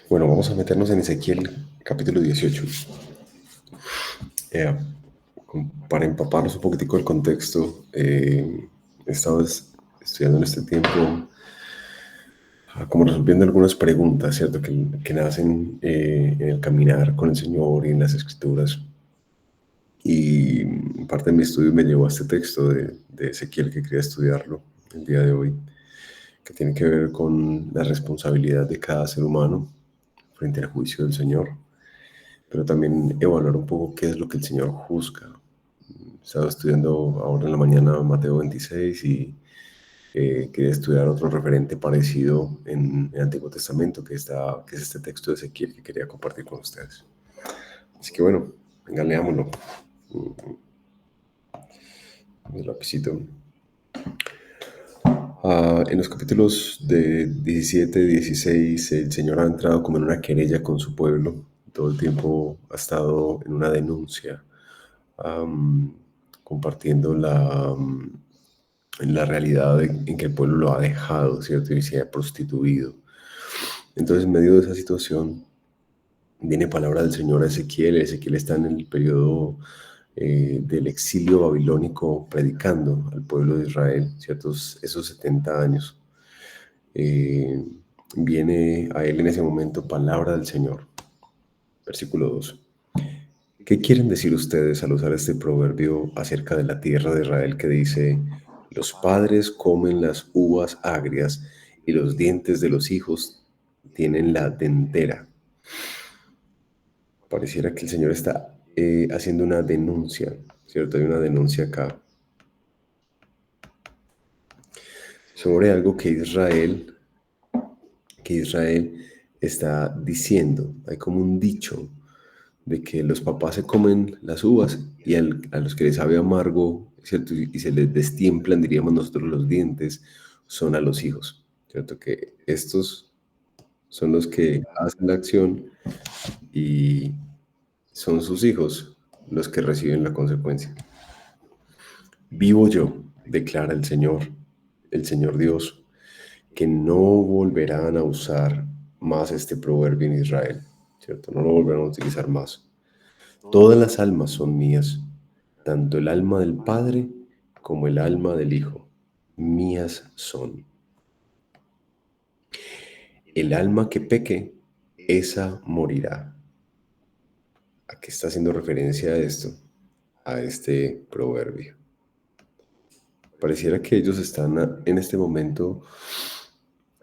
Bueno, vamos a meternos en Ezequiel capítulo 18. Eh, para empaparnos un poquitico del contexto, he estado estudiando en este tiempo, como resolviendo algunas preguntas, ¿cierto? Que nacen en el caminar con el Señor y en las Escrituras. Y parte de mi estudio me llevó a este texto de Ezequiel que quería estudiarlo el día de hoy, que tiene que ver con la responsabilidad de cada ser humano frente al juicio del Señor, pero también evaluar un poco qué es lo que el Señor juzga. Estaba estudiando ahora en la mañana Mateo 26 y quería estudiar otro referente parecido en el Antiguo Testamento, que es este texto de Ezequiel que quería compartir con ustedes. Así que bueno, venga, leámoslo. El lapicito. En los capítulos de 17 y 16, el Señor ha entrado como en una querella con su pueblo. Todo el tiempo ha estado en una denuncia, um, compartiendo en la realidad en que el pueblo lo ha dejado, ¿cierto? Y se ha prostituido. Entonces, en medio de esa situación, viene palabra del Señor a Ezequiel. Ezequiel está en el periodo del exilio babilónico predicando al pueblo de Israel, ¿ciertos? Esos 70 años. Eh, Viene a él en ese momento palabra del Señor. Versículo 2. ¿Qué quieren decir ustedes al usar este proverbio acerca de la tierra de Israel que dice, los padres comen las uvas agrias y los dientes de los hijos tienen la dentera? Pareciera que el Señor está haciendo una denuncia, ¿cierto? Hay una denuncia acá sobre algo que Israel está diciendo. Hay como un dicho de que los papás se comen las uvas y a los que les sabe amargo, ¿cierto? Y se les destiemplan, diríamos nosotros, los dientes, son a los hijos, ¿cierto? Que estos son los que hacen la acción y son sus hijos los que reciben la consecuencia. Vivo yo, declara el Señor Dios, que no volverán a usar más este proverbio en Israel, ¿cierto? No lo volverán a utilizar más. Todas las almas son mías, tanto el alma del Padre como el alma del Hijo. Mías son. El alma que peque, esa morirá. ¿A qué está haciendo referencia a esto? A este proverbio. Pareciera que ellos están en este momento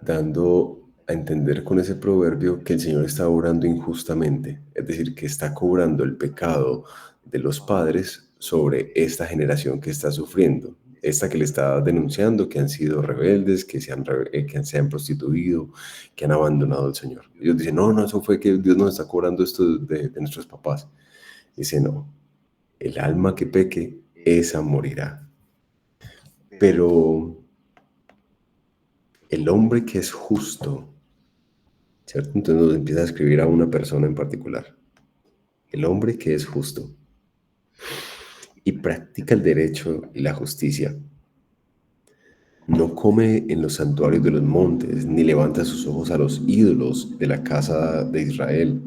dando a entender con ese proverbio que el Señor está obrando injustamente, es decir, que está cobrando el pecado de los padres sobre esta generación que está sufriendo, esta que le está denunciando que han sido rebeldes, que se han prostituido, que han abandonado al Señor. Ellos dicen, no, no, eso fue que Dios nos está cobrando esto de nuestros papás. Dice, no, el alma que peque, esa morirá. Pero el hombre que es justo, ¿cierto? Entonces nos empieza a escribir a una persona en particular. El hombre que es justo y practica el derecho y la justicia. No come en los santuarios de los montes, ni levanta sus ojos a los ídolos de la casa de Israel.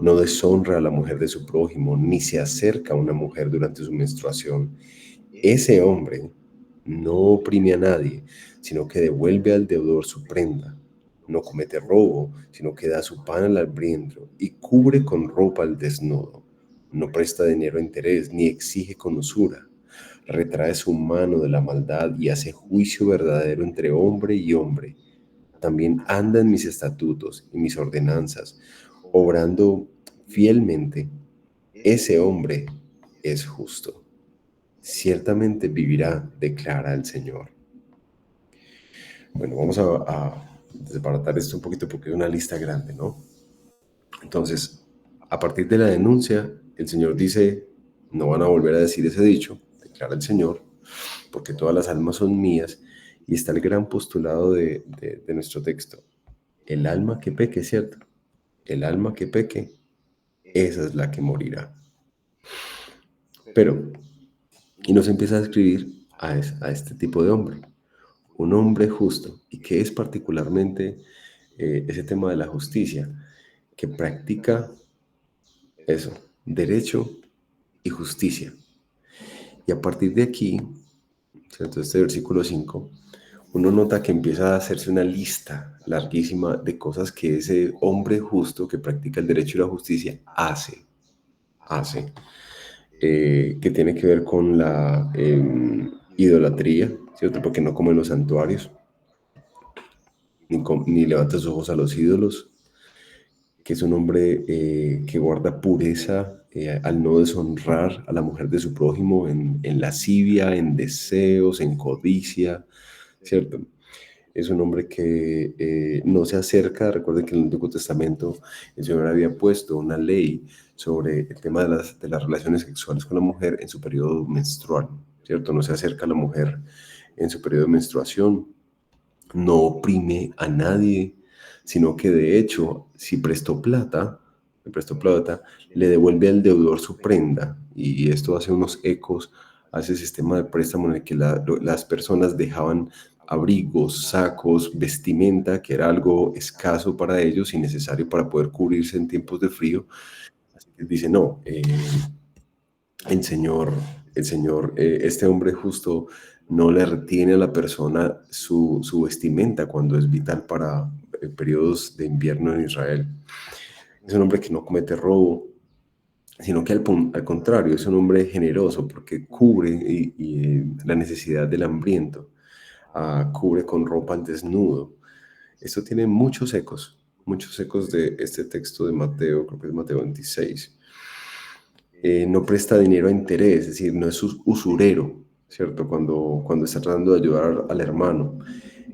No deshonra a la mujer de su prójimo, ni se acerca a una mujer durante su menstruación. Ese hombre no oprime a nadie, sino que devuelve al deudor su prenda. No comete robo, sino que da su pan al hambriento y cubre con ropa al desnudo. No presta dinero a interés, ni exige con usura. Retrae su mano de la maldad y hace juicio verdadero entre hombre y hombre. También anda en mis estatutos y mis ordenanzas, obrando fielmente. Ese hombre es justo. Ciertamente vivirá, declara el Señor. Bueno, vamos a desbaratar esto un poquito porque es una lista grande, ¿no? Entonces, a partir de la denuncia, el Señor dice, no van a volver a decir ese dicho, declara el Señor, porque todas las almas son mías, y está el gran postulado de nuestro texto. El alma que peque, ¿cierto? El alma que peque, esa es la que morirá. Pero, y nos empieza a describir a este tipo de hombre, un hombre justo, y que es particularmente ese tema de la justicia. que practica eso, derecho y justicia. Y a partir de aquí, ¿cierto? Este versículo 5, uno nota que empieza a hacerse una lista larguísima de cosas que ese hombre justo que practica el derecho y la justicia hace, que tiene que ver con la idolatría, ¿cierto? Porque no come en los santuarios, ni levanta sus ojos a los ídolos, que es un hombre que guarda pureza al no deshonrar a la mujer de su prójimo en lascivia, en deseos, en codicia, ¿cierto? Es un hombre que no se acerca. Recuerden que en el Antiguo Testamento el Señor había puesto una ley sobre el tema de las relaciones sexuales con la mujer en su periodo menstrual, ¿cierto? No se acerca a la mujer en su periodo de menstruación, no oprime a nadie, sino que de hecho, si prestó plata, le devuelve al deudor su prenda, y esto hace unos ecos a ese sistema de préstamo en el que las personas dejaban abrigos, sacos, vestimenta, que era algo escaso para ellos y necesario para poder cubrirse en tiempos de frío. Así que dice, no, el Señor, este hombre justo no le retiene a la persona su vestimenta cuando es vital para periodos de invierno en Israel. Es un hombre que no comete robo, sino que al contrario, es un hombre generoso porque cubre la necesidad del hambriento, cubre con ropa al desnudo. Esto tiene muchos ecos de este texto de Mateo, creo que es Mateo 26. No presta dinero a interés, es decir, no es usurero, ¿cierto? Cuando está tratando de ayudar al hermano,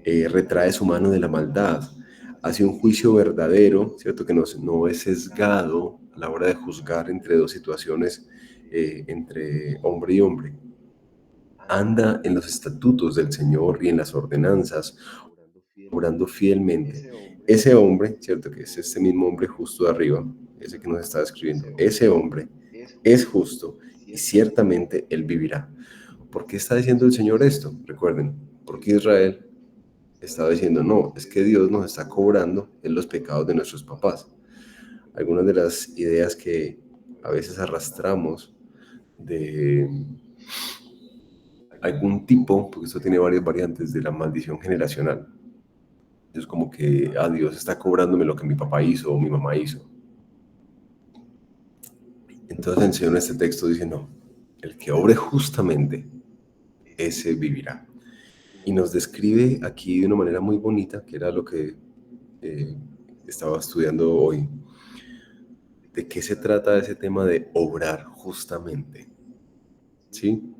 retrae su mano de la maldad, hace un juicio verdadero, ¿cierto? Que no es sesgado a la hora de juzgar entre dos situaciones, entre hombre y hombre. Anda en los estatutos del Señor y en las ordenanzas, obrando fielmente. Ese hombre, ¿cierto? Que es este mismo hombre justo de arriba, ese que nos está escribiendo, ese hombre es justo y ciertamente él vivirá. ¿Por qué está diciendo el Señor esto? Recuerden, porque Israel estaba diciendo, no, es que Dios nos está cobrando en los pecados de nuestros papás. Algunas de las ideas que a veces arrastramos de algún tipo, porque esto tiene varias variantes, de la maldición generacional. Es como que, Dios está cobrándome lo que mi papá hizo o mi mamá hizo. Entonces el Señor en este texto dice, no, el que obre justamente, ese vivirá. Y nos describe aquí de una manera muy bonita, que era lo que eh, estaba estudiando hoy, de qué se trata ese tema de obrar justamente, ¿sí?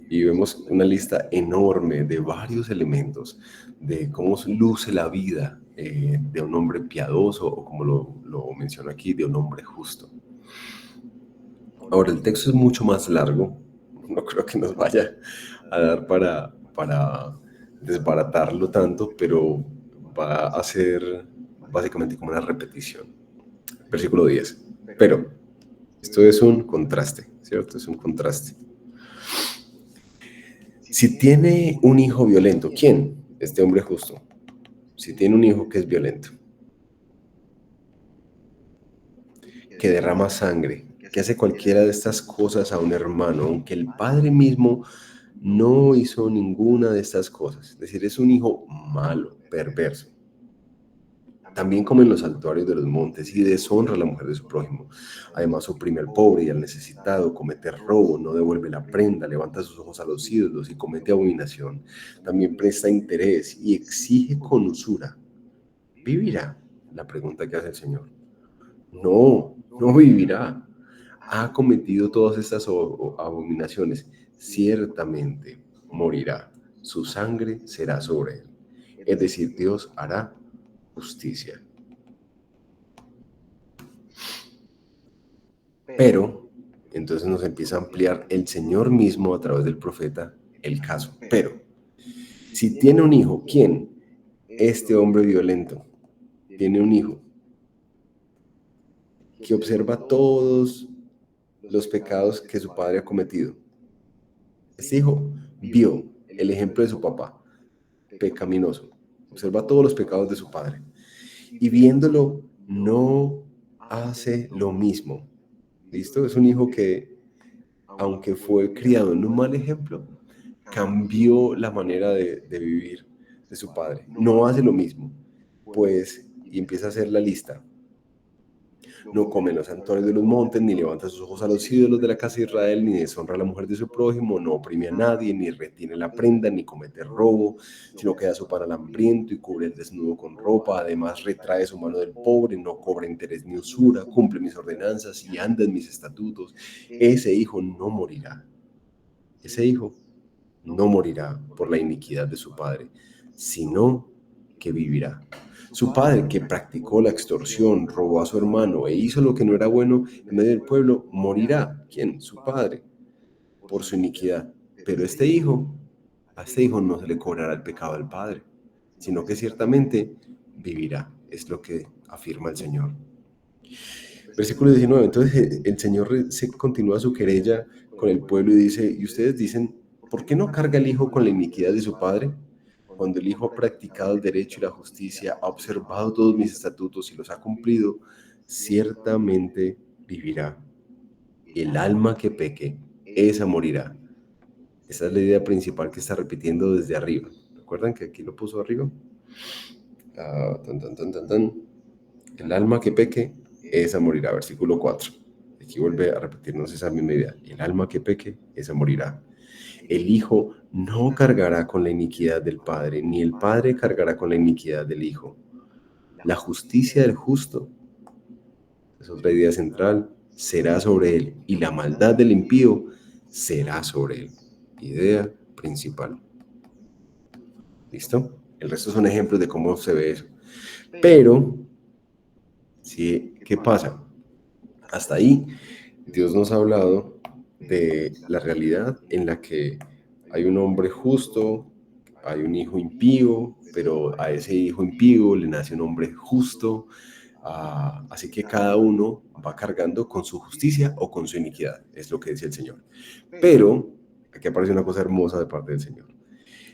Y vemos una lista enorme de varios elementos, de cómo luce la vida de un hombre piadoso, o como lo menciono aquí, de un hombre justo. Ahora, el texto es mucho más largo, no creo que nos vaya a dar para desbaratarlo tanto, pero va a ser básicamente como una repetición. Versículo 10. Pero esto es un contraste, ¿cierto? Es un contraste. Si tiene un hijo violento, ¿quién? Este hombre justo. Si tiene un hijo que es violento, que derrama sangre, que hace cualquiera de estas cosas a un hermano, aunque el padre mismo no hizo ninguna de estas cosas. Es decir, es un hijo malo, perverso. También come en los santuarios de los montes y deshonra a la mujer de su prójimo. Además, oprime al pobre y al necesitado, comete robo, no devuelve la prenda, levanta sus ojos a los ídolos y comete abominación. También presta interés y exige con usura. ¿Vivirá? La pregunta que hace el Señor. No, no vivirá. Ha cometido todas estas abominaciones. Ciertamente morirá. Su sangre será sobre él. Es decir, Dios hará justicia. Pero, entonces nos empieza a ampliar el Señor mismo a través del profeta el caso. Pero, si tiene un hijo, ¿quién? Este hombre violento tiene un hijo que observa todos los pecados que su padre ha cometido. Este hijo vio el ejemplo de su papá, pecaminoso, observa todos los pecados de su padre y viéndolo no hace lo mismo. ¿Listo? Es un hijo que, aunque fue criado en un mal ejemplo, cambió la manera de vivir de su padre. No hace lo mismo, pues, y empieza a hacer la lista. No come en los santuarios de los montes, ni levanta sus ojos a los ídolos de la casa de Israel, ni deshonra a la mujer de su prójimo, no oprime a nadie, ni retiene la prenda, ni comete robo, sino que da su pan al hambriento y cubre el desnudo con ropa. Además, retrae su mano del pobre, no cobra interés ni usura, cumple mis ordenanzas y anda en mis estatutos. Ese hijo no morirá. Ese hijo no morirá por la iniquidad de su padre, sino que vivirá. Su padre, que practicó la extorsión, robó a su hermano e hizo lo que no era bueno en medio del pueblo, morirá. ¿Quién? Su padre, por su iniquidad. Pero a este hijo no se le cobrará el pecado del padre, sino que ciertamente vivirá. Es lo que afirma el Señor. Versículo 19. Entonces el Señor se continúa su querella con el pueblo y dice, y ustedes dicen, ¿por qué no carga el hijo con la iniquidad de su padre? Cuando el hijo ha practicado el derecho y la justicia, ha observado todos mis estatutos y los ha cumplido, ciertamente vivirá. El alma que peque, esa morirá. Esa es la idea principal que está repitiendo desde arriba. ¿Recuerdan que aquí lo puso arriba? Tan, tan, tan, tan, tan. El alma que peque, esa morirá. Versículo 4. Aquí vuelve a repetirnos esa misma idea. El alma que peque, esa morirá. El hijo no cargará con la iniquidad del padre, ni el padre cargará con la iniquidad del hijo. La justicia del justo, es otra idea central, será sobre él, y la maldad del impío será sobre él. Idea principal. ¿Listo? El resto son ejemplos de cómo se ve eso. Pero, ¿sí? ¿Qué pasa? Hasta ahí, Dios nos ha hablado de la realidad en la que hay un hombre justo, hay un hijo impío, pero a ese hijo impío le nace un hombre justo. Así que cada uno va cargando con su justicia o con su iniquidad, es lo que dice el Señor. Pero aquí aparece una cosa hermosa de parte del Señor.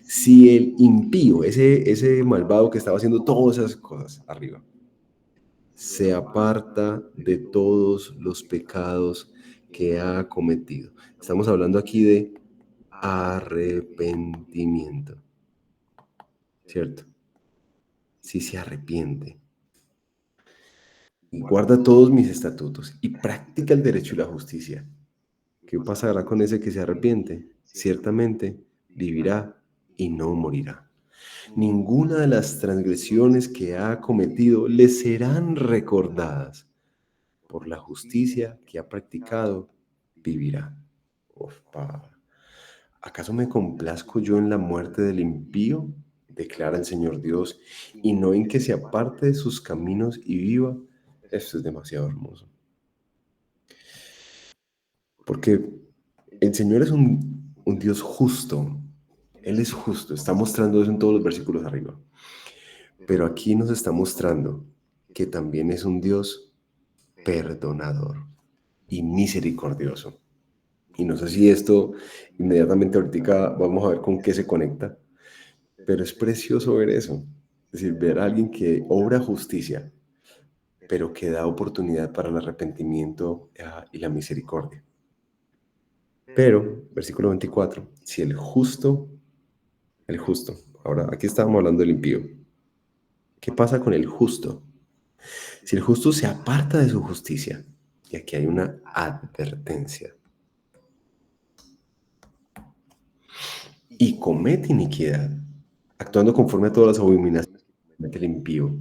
Si el impío, ese malvado que estaba haciendo todas esas cosas arriba, se aparta de todos los pecados que ha cometido. Estamos hablando aquí de arrepentimiento, ¿cierto? Si se arrepiente y guarda todos mis estatutos y practica el derecho y la justicia, ¿qué pasará con ese que se arrepiente? Ciertamente vivirá y no morirá. Ninguna de las transgresiones que ha cometido le serán recordadas. Por la justicia que ha practicado, vivirá. Opa. ¿Acaso me complazco yo en la muerte del impío? Declara el Señor Dios, y no en que se aparte de sus caminos y viva. Esto es demasiado hermoso. Porque el Señor es un Dios justo. Él es justo. Está mostrando eso en todos los versículos arriba. Pero aquí nos está mostrando que también es un Dios perdonador y misericordioso. Y no sé si esto inmediatamente ahorita vamos a ver con qué se conecta, pero es precioso ver eso. Es decir, ver a alguien que obra justicia, pero que da oportunidad para el arrepentimiento y la misericordia. Pero, versículo 24, si el justo, ahora aquí estábamos hablando del impío. ¿Qué pasa con el justo? Si el justo se aparta de su justicia, y aquí hay una advertencia, y comete iniquidad, actuando conforme a todas las abominaciones que comete el impío,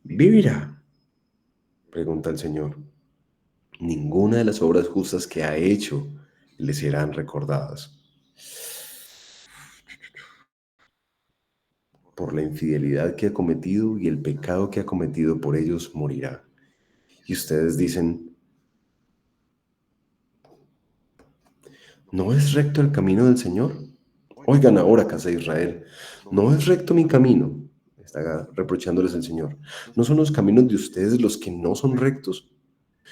¿vivirá? Pregunta el Señor. Ninguna de las obras justas que ha hecho le serán recordadas. Por la infidelidad que ha cometido y el pecado que ha cometido por ellos morirá. Y ustedes dicen, ¿no es recto el camino del Señor? Oigan ahora, casa de Israel, ¿no es recto mi camino? Está reprochándoles el Señor. ¿No son los caminos de ustedes los que no son rectos?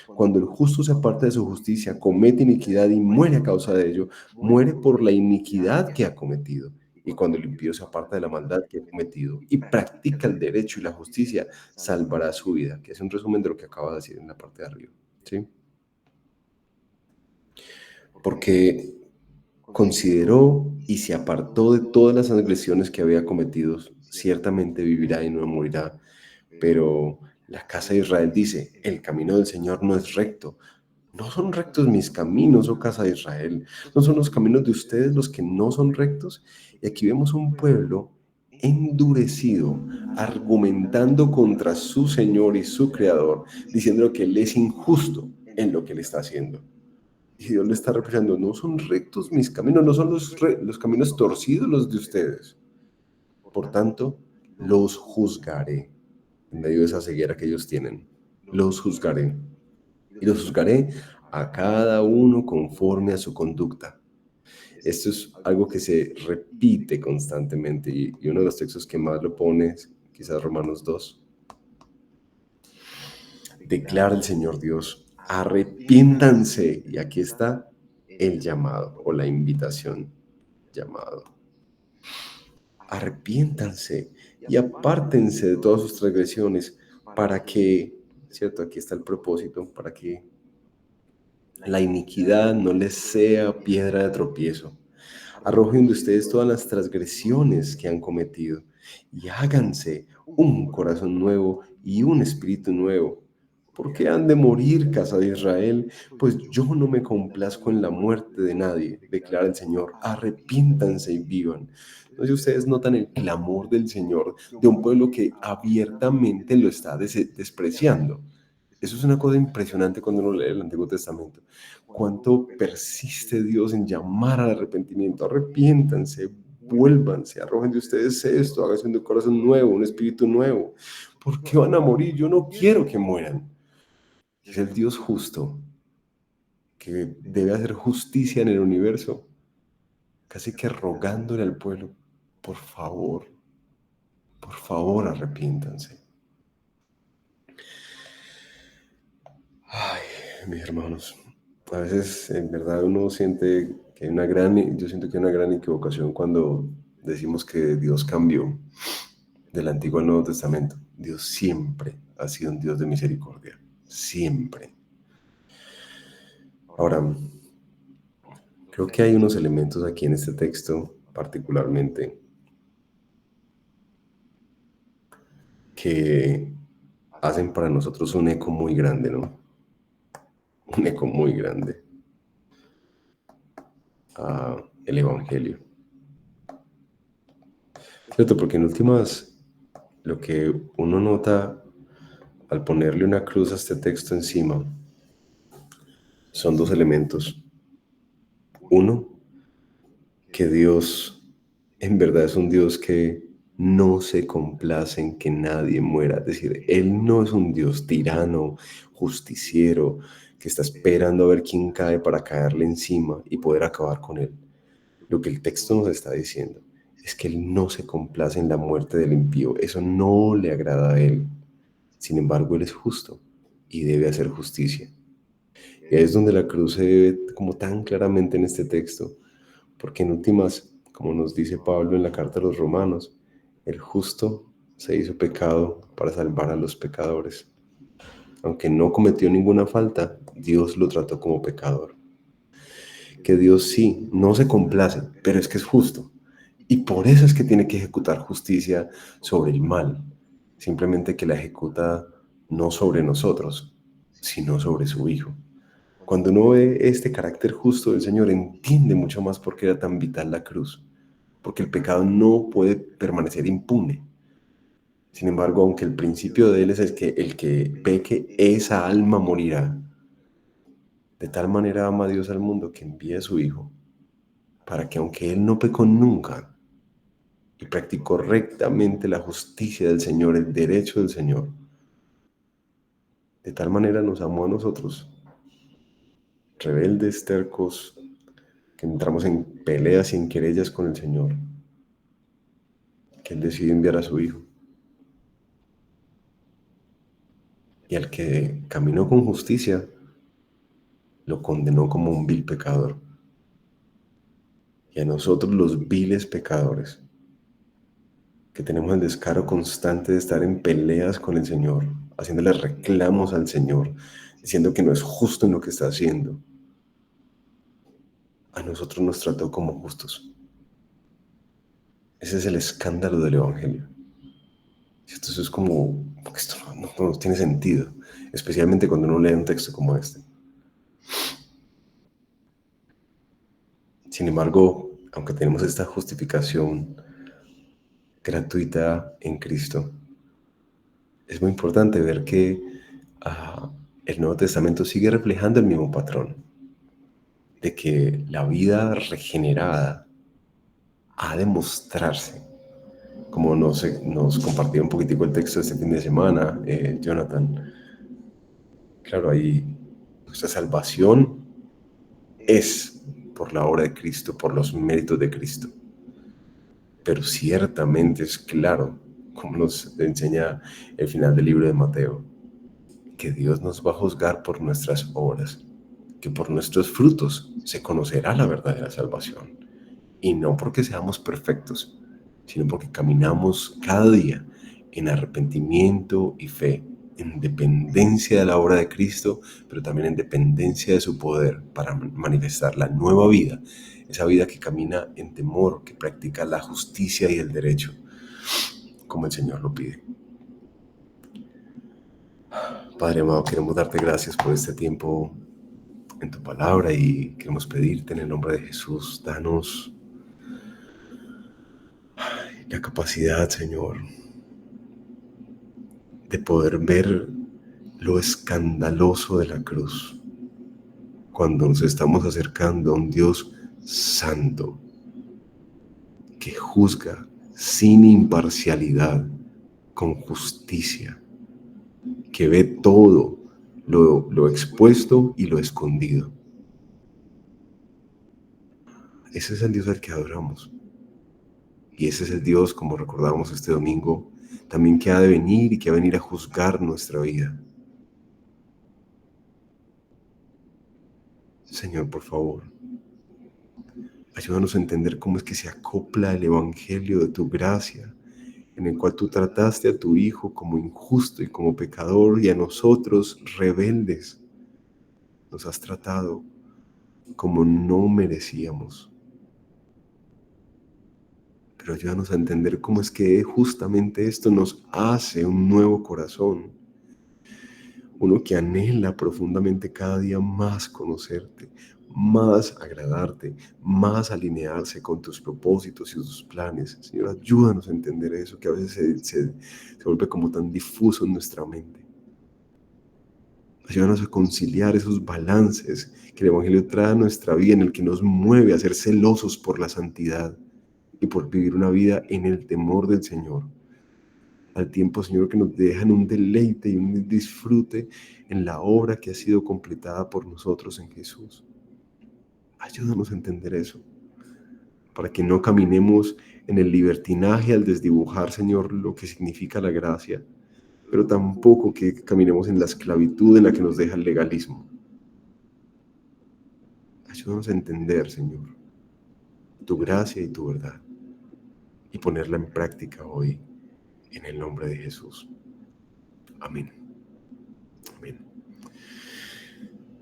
Cuando el justo se aparta de su justicia, comete iniquidad y muere a causa de ello, muere por la iniquidad que ha cometido Y cuando el impío se aparta de la maldad que ha cometido y practica el derecho y la justicia, salvará su vida, que es un resumen de lo que acaba de decir en la parte de arriba. ¿Sí? Porque consideró y se apartó de todas las agresiones que había cometido, ciertamente vivirá y no morirá. Pero la casa de Israel dice, el camino del Señor no es recto. No son rectos mis caminos, oh casa de Israel. No son los caminos de ustedes los que no son rectos. Y aquí vemos un pueblo endurecido, argumentando contra su Señor y su Creador, diciendo que Él es injusto en lo que Él está haciendo. Y Dios le está reprochando, no son rectos mis caminos, no son los caminos torcidos los de ustedes. Por tanto, los juzgaré en medio de esa ceguera que ellos tienen. Los juzgaré. Y los juzgaré a cada uno conforme a su conducta. Esto es algo que se repite constantemente y uno de los textos que más lo pone es quizás Romanos 2. Declara el Señor Dios, arrepiéntanse. Y aquí está el llamado o la invitación, llamado. Arrepiéntanse y apártense de todas sus transgresiones para que, ¿cierto? Aquí está el propósito, para que la iniquidad no les sea piedra de tropiezo. Arrojen de ustedes todas las transgresiones que han cometido y háganse un corazón nuevo y un espíritu nuevo. ¿Por qué han de morir, casa de Israel? Pues yo no me complazco en la muerte de nadie, declara el Señor. Arrepiéntanse y vivan. No sé si ustedes notan el clamor del Señor de un pueblo que abiertamente lo está despreciando. Eso es una cosa impresionante cuando uno lee el Antiguo Testamento. Cuánto persiste Dios en llamar al arrepentimiento. Arrepiéntanse, vuélvanse, arrojen de ustedes esto, háganse un corazón nuevo, un espíritu nuevo. ¿Por qué van a morir? Yo no quiero que mueran. Es el Dios justo que debe hacer justicia en el universo, casi que rogándole al pueblo, por favor, arrepiéntanse. Ay, mis hermanos, a veces en verdad uno siente que hay yo siento que hay una gran equivocación cuando decimos que Dios cambió del Antiguo al Nuevo Testamento. Dios siempre ha sido un Dios de misericordia, siempre. Ahora, creo que hay unos elementos aquí en este texto particularmente que hacen para nosotros un eco muy grande, ¿no? Un eco muy grande a el Evangelio. ¿Cierto? Porque en últimas, lo que uno nota al ponerle una cruz a este texto encima son dos elementos. Uno, que Dios en verdad es un Dios que no se complace en que nadie muera. Es decir, Él no es un Dios tirano, justiciero, que está esperando a ver quién cae para caerle encima y poder acabar con él. Lo que el texto nos está diciendo es que Él no se complace en la muerte del impío. Eso no le agrada a Él. Sin embargo, Él es justo y debe hacer justicia. Y ahí es donde la cruz se ve como tan claramente en este texto, porque en últimas, como nos dice Pablo en la carta a los Romanos, el justo se hizo pecado para salvar a los pecadores. Aunque no cometió ninguna falta, Dios lo trató como pecador. Que Dios sí, no se complace, pero es que es justo. Y por eso es que tiene que ejecutar justicia sobre el mal. Simplemente que la ejecuta no sobre nosotros, sino sobre su Hijo. Cuando uno ve este carácter justo del Señor, entiende mucho más por qué era tan vital la cruz. Porque el pecado no puede permanecer impune. Sin embargo, aunque el principio de él es el que peque, esa alma morirá. De tal manera ama a Dios al mundo que envía a su Hijo, para que aunque él no pecó nunca y practicó rectamente la justicia del Señor, el derecho del Señor, de tal manera nos amó a nosotros, rebeldes, tercos, que entramos en peleas y en querellas con el Señor, que Él decidió enviar a su Hijo. Y al que caminó con justicia, lo condenó como un vil pecador. Y a nosotros los viles pecadores, que tenemos el descaro constante de estar en peleas con el Señor, haciéndole reclamos al Señor, diciendo que no es justo en lo que está haciendo, a nosotros nos trató como justos. Ese es el escándalo del Evangelio. Entonces es como, esto no tiene sentido, especialmente cuando uno lee un texto como este. Sin embargo, aunque tenemos esta justificación gratuita en Cristo, es muy importante ver que el Nuevo Testamento sigue reflejando el mismo patrón, de que la vida regenerada ha de mostrarse, como nos compartió un poquitico el texto este fin de semana, Jonathan. Claro, ahí nuestra salvación es por la obra de Cristo, por los méritos de Cristo. Pero ciertamente es claro, como nos enseña el final del libro de Mateo, que Dios nos va a juzgar por nuestras obras, que por nuestros frutos se conocerá la verdadera salvación. Y no porque seamos perfectos, sino porque caminamos cada día en arrepentimiento y fe, en dependencia de la obra de Cristo, pero también en dependencia de su poder para manifestar la nueva vida, esa vida que camina en temor, que practica la justicia y el derecho, como el Señor lo pide. Padre amado, queremos darte gracias por este tiempo en tu palabra y queremos pedirte en el nombre de Jesús, danos la capacidad, Señor, de poder ver lo escandaloso de la cruz cuando nos estamos acercando a un Dios santo que juzga sin imparcialidad, con justicia, que ve todo lo expuesto y lo escondido. Ese es el Dios al que adoramos. Y ese es el Dios, como recordamos este domingo, también que ha de venir y que va a venir a juzgar nuestra vida. Señor, por favor, ayúdanos a entender cómo es que se acopla el Evangelio de tu gracia, en el cual tú trataste a tu Hijo como injusto y como pecador, y a nosotros, rebeldes, nos has tratado como no merecíamos. Pero ayúdanos a entender cómo es que justamente esto nos hace un nuevo corazón, uno que anhela profundamente cada día más conocerte, más agradarte, más alinearse con tus propósitos y tus planes. Señor, ayúdanos a entender eso, que a veces se vuelve como tan difuso en nuestra mente. Ayúdanos a conciliar esos balances que el Evangelio trae a nuestra vida, en el que nos mueve a ser celosos por la santidad y por vivir una vida en el temor del Señor. Al tiempo, Señor, que nos dejan un deleite y un disfrute en la obra que ha sido completada por nosotros en Jesús. Ayúdanos a entender eso, para que no caminemos en el libertinaje al desdibujar, Señor, lo que significa la gracia, pero tampoco que caminemos en la esclavitud en la que nos deja el legalismo. Ayúdanos a entender, Señor, tu gracia y tu verdad, y ponerla en práctica hoy, en el nombre de Jesús. Amén. Amén.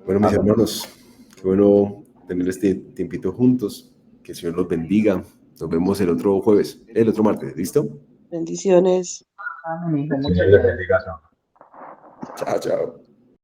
Bueno, mis hermanos, qué bueno tener este tiempito juntos. Que el Señor los bendiga. Nos vemos el otro jueves, el otro martes. ¿Listo? Bendiciones. Amén. Muchas gracias. Chao, chao.